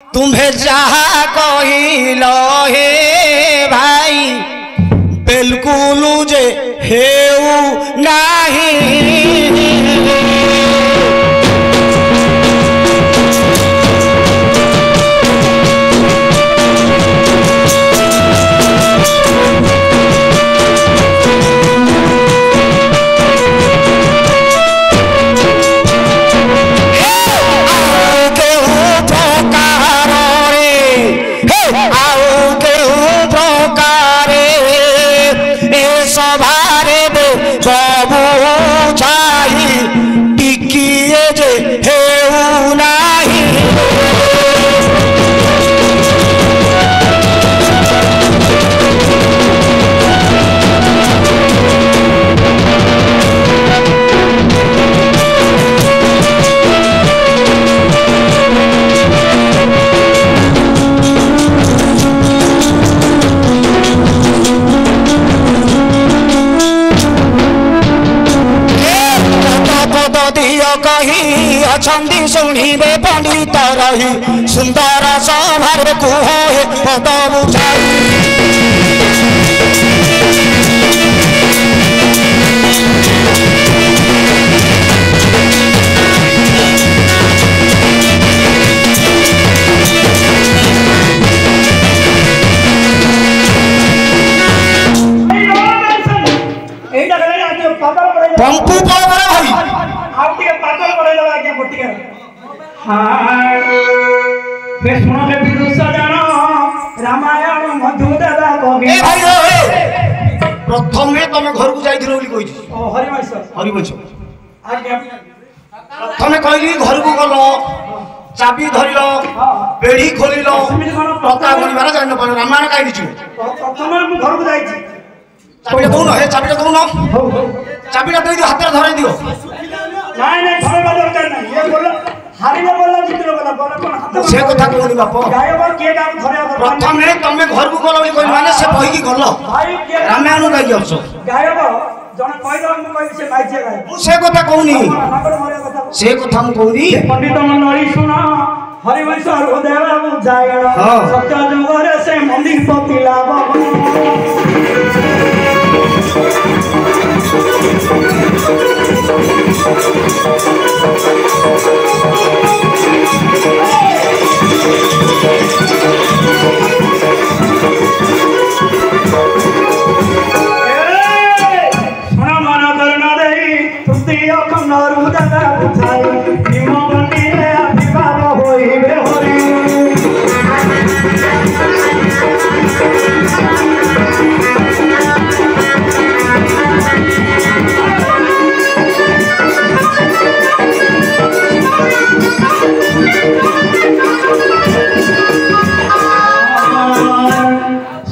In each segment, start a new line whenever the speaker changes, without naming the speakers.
तुम्हें जहा कहिलो हे भाई बिल्कुल जे हेउ नहीं कही अछंदी शुणिबे पंडित रही सुंदर सभार कुहे पद बुझाई पंपू पड़े भाई
आपके पागल पड़ेगा क्या बोटिया हां बे सुनो बे विदुष जानो रामायण मधुदेवा कवि
ए भाई रे प्रथम में तुम घर को जाई दिरो बोली कहि
ओ हरि वंश आज्ञा
प्रथम कहली घर को गलो चाबी धरिलो बेड़ी खोलिलो पता गनिबार जान पर रामायण काई दिछु
प्रथम में घर को जाई छी
चाबीटा दउनो हे चाबीटा दउनो चाबीटा दे दियो हाथ रे धरै दियो
नहीं नहीं घर का दरकार नहीं ये बोलो हारिबो बोला जितलो बोला कोन हाथ
से कथा कहली बाप
गायब के काम घरे
प्रथम में तुम घर को गलो बोली माने से बही की गलो
भाई के
रामायण काई आछो
गायब जण कहलो मु कहि से माइचे गाय
मु से कथा कहूनी से कथा मु कहूनी
पंडित मंडली सुना हरिवंश हृदय बुझाय सत्य जुगरे से मंदिर पतिलाव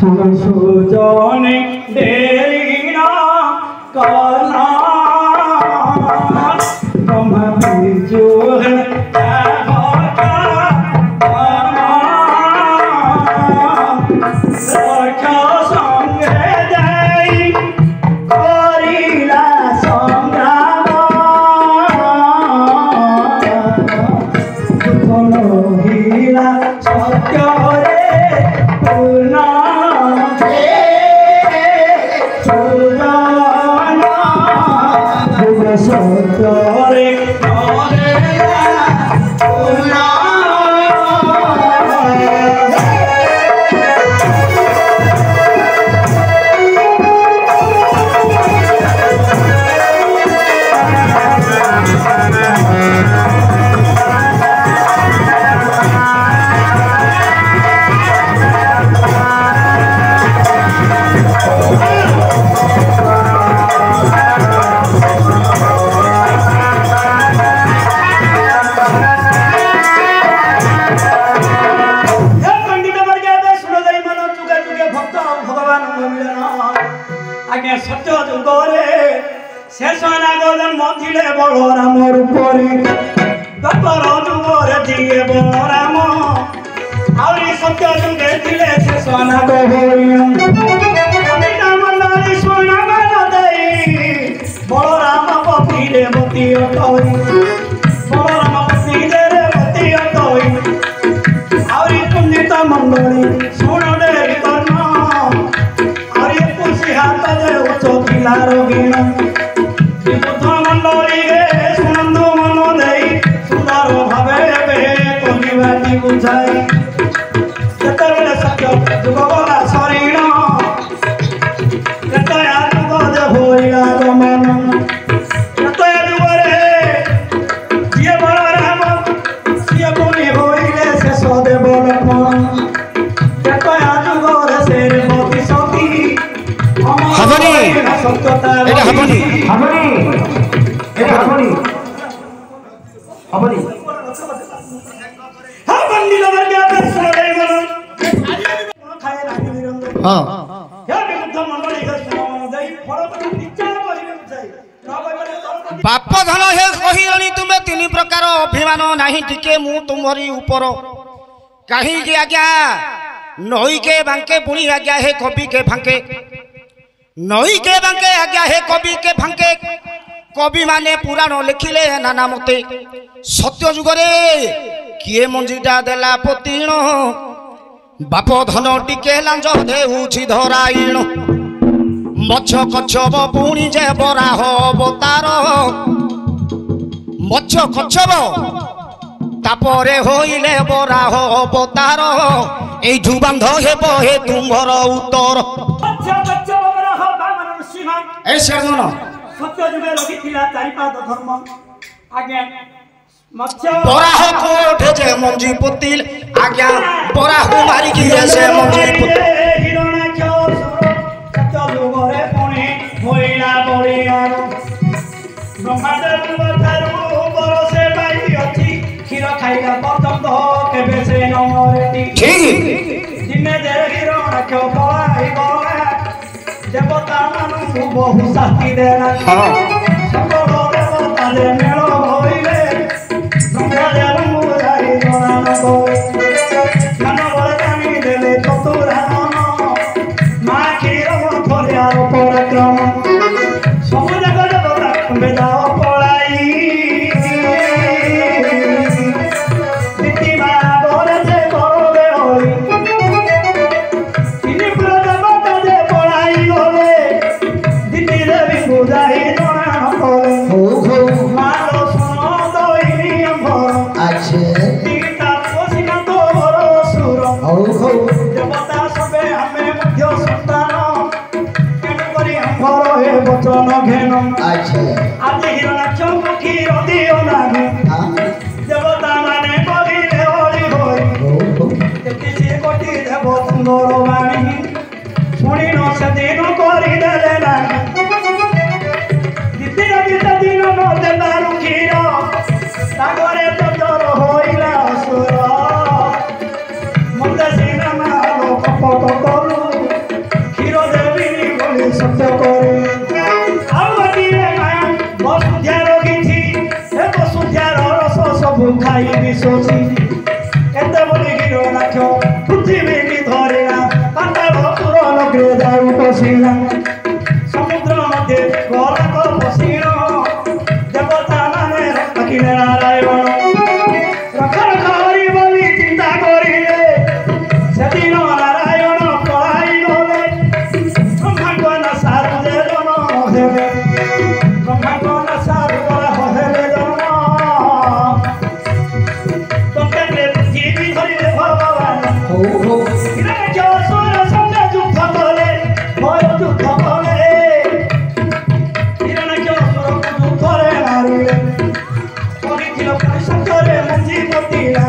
सुजने देरी ना करना तुम जो है मंडली सुन देवी कर्ण अरे पुसी हाथ दे उच्च पिलार गिण विबुद्ध मंडली गे सुनंदु मन देई सुंदर भावे बे कलिबाटी बुझाई जेतेबेले सत्य जुग गला शरीर केतया जुग दे होइला गमन केतया जुगरे जिए बलराम सिए पुनि होइले शेष देव लक्ष्मण केतया जुगरे शेर मोती सती
हबनी
सत्यता
এটা হবনি
हबनी এটা हबनी हबनी
हा बंदी लवर के दर्शन दे गलो खाए रानी निरंजन
হ্যাঁ
हे विबुद्ध मंडली के सुन देई फलपति विचार करिवे बुझाई नबले तलपति
बाप धन हे कहिलनी तुमे तीन प्रकार अभिमान नाही टिके मु तुमरी ऊपर कहीं के आज्ञा नई के बांके पुणी आज्ञा हे कवि के फांके नई के बांके आज्ञा हे कवि के फांके कवि माने पुराण लिखिले नाना मते सत्य जुगरे किए मंजीटा देला पतिण बाप धन टिके लांज देउछि धराइण मच्छ कच्छप पुणी जे बराह अवतार मच्छ कच्छप तापरे होइले बराह अवतार एठु बांध हेब हे तुमर उत्तर
बच्चा बच्चा बरा हो बामन सिंह
ए शरण
सत्य जुगे लगिथिला चारिपाद धर्म आगे मत्स्य
बराह कोठे जे मंजी पुतिल आज्ञा बराह मारी की से मंजी पुतिल
हिरणाक्ष सत्य जुगरे पुनि होइला बलियार ब्रह्मादेव थारु बरसे बाई अछि क्षीर खाइला पर्यंत केबे से नमरेती
ठीक
दिने दे हिरणाक्ष पलाई गला देवता मानु बहु शास्ति देला
हां
सकल देवता दे मेल होइले ब्रह्मदेव मुरारी जना न कोई मानव जानी देले चतुरानन मा क्षीर मथुरार पराक्रम सब जगत देवता बेदा पलाई नीतिमा बरे जे करबे होई तिनी देवता दे पलाई होले दिति देवी बुझाई जना न कोई
हो हो
मालो सुनो दोइनी अम्बर
अच्छे
तीता पोसिना तो बरो सुर
हो हो
देवता सबे हमें मध्य संतान केन करी अम्बर हे वचन घेन
अच्छे
आज हिरणाक्ष मुखी रदियो नागे
हाँ
देवता माने करिले हरि होई
हो हो
तेतिसे कोटि देव तुंगर वाणी शुणी न से दिन करि देले नागे दिति दिन न देला रुखीर सागरे चतर होइला असुर मते सिना मालो कपट करू क्षीर देवी बोली सत्य करे आवदिरे माया बसुध्या रोगिछि ए बसुध्यार रस सब खाई बिसोछि एते बोली हिरणाक्ष पृथ्वी की धरिला पाताल पुर लग्रे दाउ पसिला समुद्र मध्य गलक पसिल देवता माने रखिले नारायण रख रख हरि बोली चिंता करिले सेदिन नारायण पलाई गले ब्रह्मांड सारु दे जन हेले ब्रह्मांड सारु हेले जन तोते जीवी धरिले भगवान
हो हो
हिरणाक्ष असुर संगे युद्ध कले भय युद्ध कले हिरणाक्ष असुर युद्धरे मारिले करिथिल परिसंतरे मंजी पतिला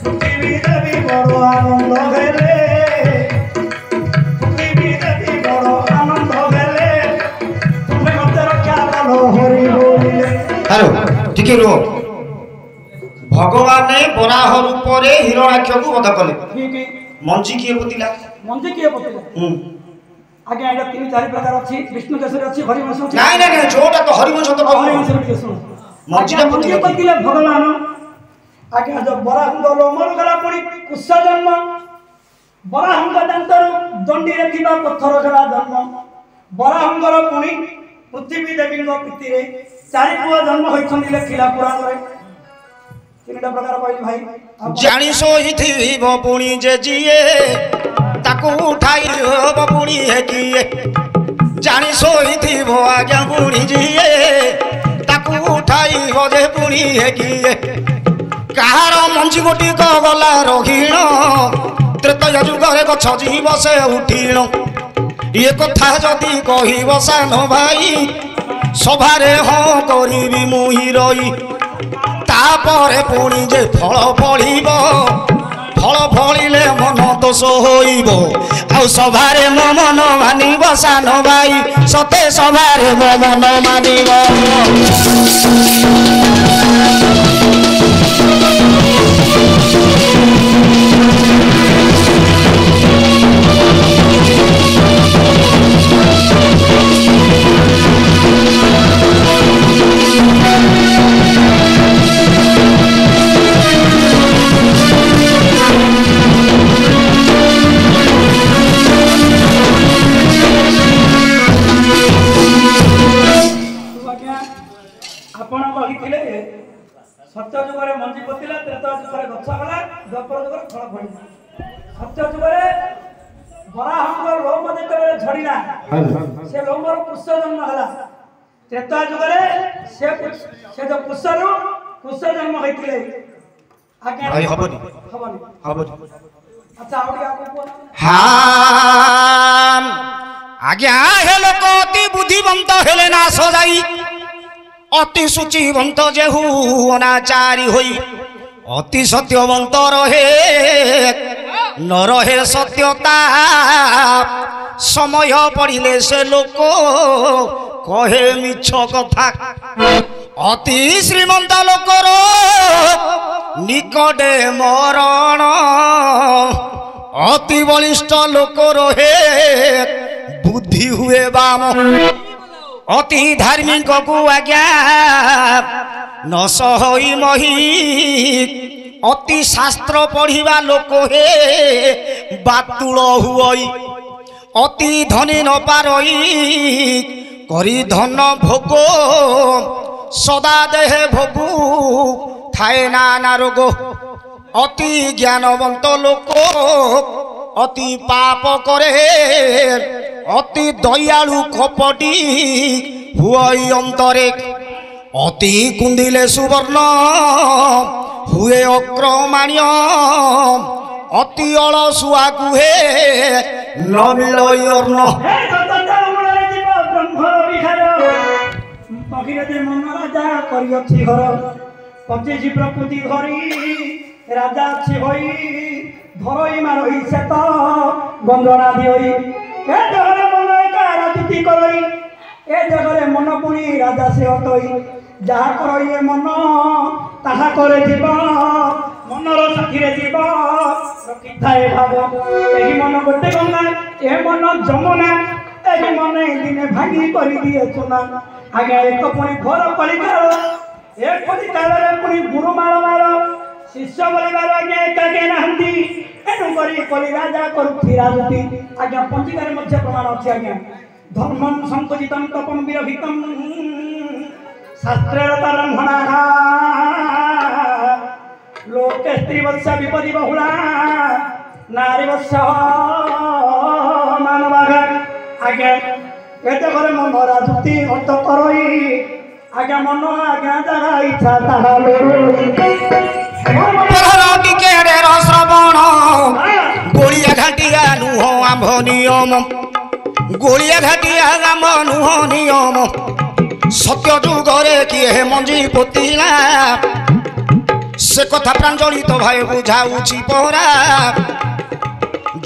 पृथ्वी देवी बड़ आनंद हेले पृथ्वी देवी बड़ आनंद हेले तुमे मते रक्षा कलो हरि बोलिले
हेलो ठीक रो भगवान ने बराह रूप रे हिरणाक्ष को वध कले
ठीक
मंजी किए पुतिला
मंजी किए पतिला आगे आगे तीन चार प्रकार अछि विष्णु केसरी अछि हरिवंश अछि
नहीं नहीं नहीं जोटा तो हरिवंश तो
हरिवंश के सुन
मंजीरा
मंजी पतिला भगवान आगे जब बराहंग लोमर गला पुणी कुश जन्म बराहंग दांतर दंडी रे थिबा पत्थर गला जन्म बराहंगर पुणी पृथ्वी देवी पितिरे चारि पुआ जन्म होइछन्ति लेखिला पुराण रे ତିନିଟା ପ୍ରକାର କହିଲି ଭାଇ
ଜାଣି ଶୋଇଥିବ ପୁଣି ଯେ ଯିଏ ତାକୁ ଉଠାଇ ହବ ପୁଣି ହେ କିଏ ଜାଣି ଶୋଇଥିବ ଆଜ୍ଞା ପୁଣି ଯିଏ ତାକୁ ଉଠାଇବ ଯେ ପୁଣି ହେ କିଏ କାହାର ମଞ୍ଜି ଗୋଟିକ ଗଲା ରଘିଣ ତ୍ରେତୟା ଯୁଗରେ ଗଛ ଯିବ ସେ ଉଠିଣ ଏ କଥା ଯଦି କହିବ ସାନ ଭାଇ ସଭାରେ ହଁ କରିବି ମୁଁ ହିରୋଇ ତାପରେ ପୁଣି ଯେ ଫଳ ଫଳିବ ଫଳ ଫଳିଲେ ମନ ଦୋଷ ହୋଇବ ଆଉ ସଭାରେ ମୋ ମନ ମାନିବ ସାନ ଭାଇ ସତେ ସଭାରେ ମୋ ମନ ମାନିବ
ଆପଣ କହିଥିଲେ ସତ୍ୟ ଯୁଗରେ ମଞ୍ଜି ପୋତିଲା ତ୍ରେତୟା ଯୁଗରେ ଗଛ ହେଲା ଦ୍ୱାପର ଯୁଗରେ ଫଳ ଫଳିଲା ସତ୍ୟ ଯୁଗରେ ବରାହଙ୍କର ଲୋମ ଯେତେବେଳେ ଝଡ଼ିଲା ସେ ଲୋମର କୁଶ ଜନ୍ମ ହେଲା ତ୍ରେତୟା ଯୁଗରେ ସେ ଯୋଉ କୁଶରୁ କୁଶ ଜନ୍ମ ହୋଇଥିଲେ ଆଜ୍ଞା
ହବନି
ଆଚ୍ଛା ଆଉ ଟିକେ ଆଗକୁ
ଆଜ୍ଞା ହେ ଲୋକ ଅତି ବୁଦ୍ଧିବନ୍ତ ହେଲେ ନା ସଜାଇ অতি সূচিবন্ত যেহু অনাচারী হই অতি সত্যবন্ত রহে ন রহে সত্যতা সময় পড়িলে সে লোক কহে মিছ কথা অতি শ্রীমন্ত লোকর নিকটে মরণ অতি বলিষ্ঠ লোক রহে বুদ্ধি হুয়ে বাম অতি ধার্মিক কু আজ্ঞা ন সহই মহি অতি শাস্ত্র পড়িবা লোক হে বাতুল হুই অতি ধনী ন পারই করি ধন ভোগ সদা দেহে ভোগু থায়ে নানা রোগ অতি জ্ঞানবন্ত লোক অতি পাপ করে অতি দয়ালু কপটি হুই অন্তরে অতি কুন্দিলে সুবর্ণ হুয়ে অক্রমাণ্য অতি অলসুয়া কুহে নমিলই অর্ণ
পঁচিশি প্রকৃতি ধরি রাজা আছে হই ধরই মারই সেত বন্দনা দিই এ জগরে মন একা রাজনীতি করই এ জগরে মন পুরি রাজা সে অতই যাহা করই এ মন তাহা করে দিব মনর সাথীরে দিব রক্ষিথায় ভাব এই মন গোটে গঙ্গা এ মন যমুনা এই মনে দিনে ভাঙি করে দিয়ে চুনা আগে এক পুনি ঘর কলিকাল এ কলিকালরে পুনি গুরুমাল মার শিষ্য বলিবার আজ্ঞা একাকে নাহান্তি এনু করি কলি রাজা করুছি রাজনীতি আজ্ঞা পঞ্জিকার মধ্যে প্রমাণ আছে আজ্ঞা ধর্মম সংকুচিতম তপম বিরহিতম শাস্ত্রের তরঙ্ঘনা লোকে স্ত্রীবৎসা বিপদী বহুলা নারীবৎস মানবাঘা আজ্ঞা এতে করে মন রাজনীতি অর্থ করই আজ্ঞা মন আজ্ঞা যারা ইচ্ছা তাহা
শ্রবণ গোড়িয়া ঘাটিয়া নুহ আম্ভ নিয়ম গোড়িয়া ঘাটিয়া আম্ভ নুহ নিয়ম সত্য যুগরে কিয়ে মঞ্জি পোতিলা সে কথা প্রাঞ্জলিত ভাই বুঝাউছি পরা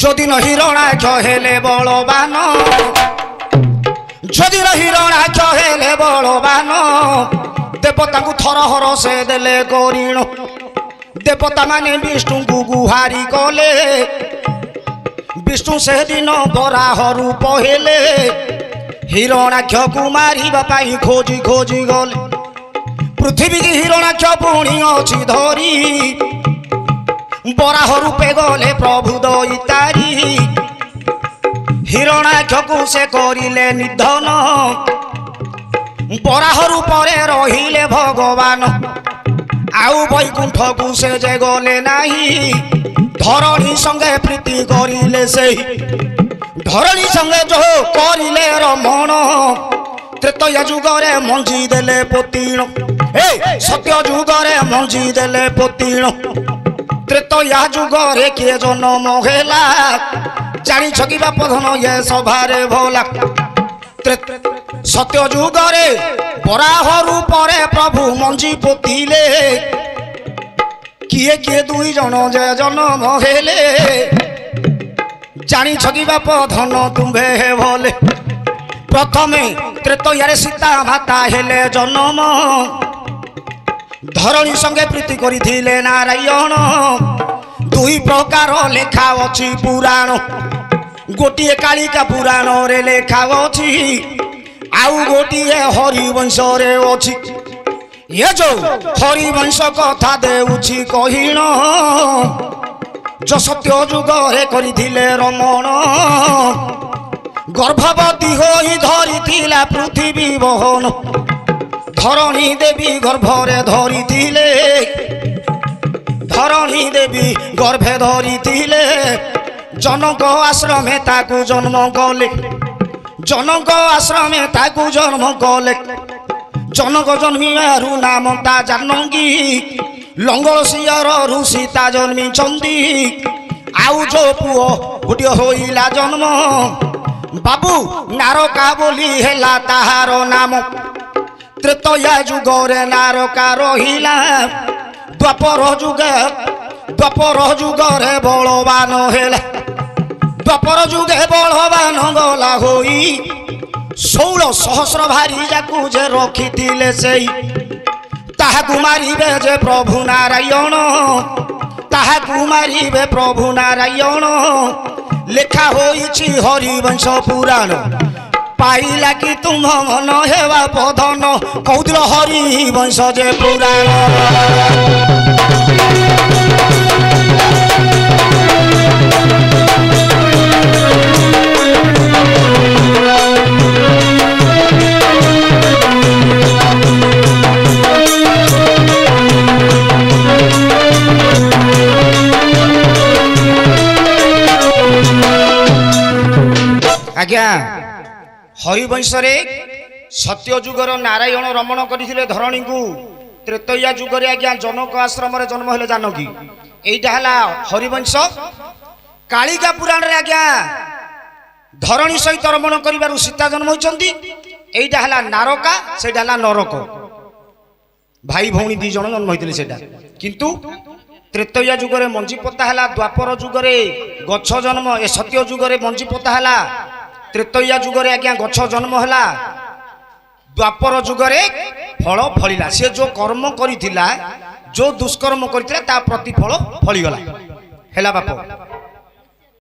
যদি ন হিরণাক্ষ হেলে বলবান যদি ন হিরণাক্ষ হেলে বলবান দেবতাଙ୍କୁ থর হর সে দেলে গরিণ দেবতা মানে বিষ্ণুଙ୍କୁ গুহারি কলে বিষ্ণু সেদিন বরাহ রূপ হেলে হিরণাক্ষକୁ মারিবা পাই খোঁজি খোঁজি গলে পৃথিবী কি হিরণাক্ষ পুଣି ଅଛି ধরি বরাহ রূপে গলে প্রভু দৈতারি হিরণাক্ষକୁ সে করিলে নিধন বরাহ রূপরে রহিলে ভগবান आउ वैकुंठकु से जे गले नाही धरणी संगे प्रीति करिले से धरणी संगे जो करिले रमण त्रेतया जुगरे मंजी देले पोतीण ए सत्य जुगरे मंजी देले पोतीण त्रेतया जुगरे किए जन्म हेला जानी छकी बापधन ये सभारे भोला सत्य जुगरे बराह रूपरे प्रभु मंजी पोतीले किए किए दुई जन जे जन्म हेले जानी छकी बापधन तुम्भे भोले प्रथमे त्रेतयारे सीता माता हेले जन्म धरणी संगे प्रीति करिथिले नारायण दुई प्रकार लेखा अछि पुराण गोटिए कालिका पुराण रे लेखा अछि आउ गोटिए हरिवंश रे अछि ये जो हरिवंश कथा देउछि कहिण जो सत्य जुग रे करिथिले रमण गर्भवती होई धरिथिला पृथ्वी बहन धरणी देवी गर्भरे धरिथिले धरणी देवी गर्भे धरिथिले जनक आश्रमे ताकू जन्म कले जनक आश्रमे ताकू जन्म कले जनक जन्मियारु नाम ता जानकी लंगल सियर सीता जन्मी चंदी आउ जो पुओ गोटे होइला जन्म बाबू नारका बोली हेला ताहार नाम त्रेतया जुगरे नारका रहिला द्वापर जुगरे बलवान हेला द्वापर जुगे बलवान गला होई 16 सहस्र भारी जाकू जे रखिथिले सेई ताहाकू मारिबे जे प्रभु नारायण ताहाकू मारिबे प्रभु नारायण लेखा होइछि हरिवंश पुराण पाइला कि तुम मन हेवा पधन कौदिल हरिवंश जे पुराण आज्ञा हरिवंश रे सत्य जुगर नारायण रमण करथिले धरणी को त्रेतया जुगरे आज्ञा जनक आश्रम रे जन्म हेले जानकी एइटा हला हरिवंश कालिका पुराण रे आज्ञा धरणी सहित रमण करिबारु सीता जन्म होइचंती एइटा हला नारका सेटा हला नरक भाई भौणी दी जण जन्म होइतिले सेटा किंतु त्रेतया जुगरे मंजी पता हला द्वापर जुगरे गछ जन्म ए सत्य जुगरे मंजी पता हला त्रेतया जुगरे आज्ञा गछ जन्म हला द्वापर जुगरे फल फलिला से जो कर्म करिथिला जो दुष्कर्म करिथिला ता प्रतिफल फलिगला हेला बाप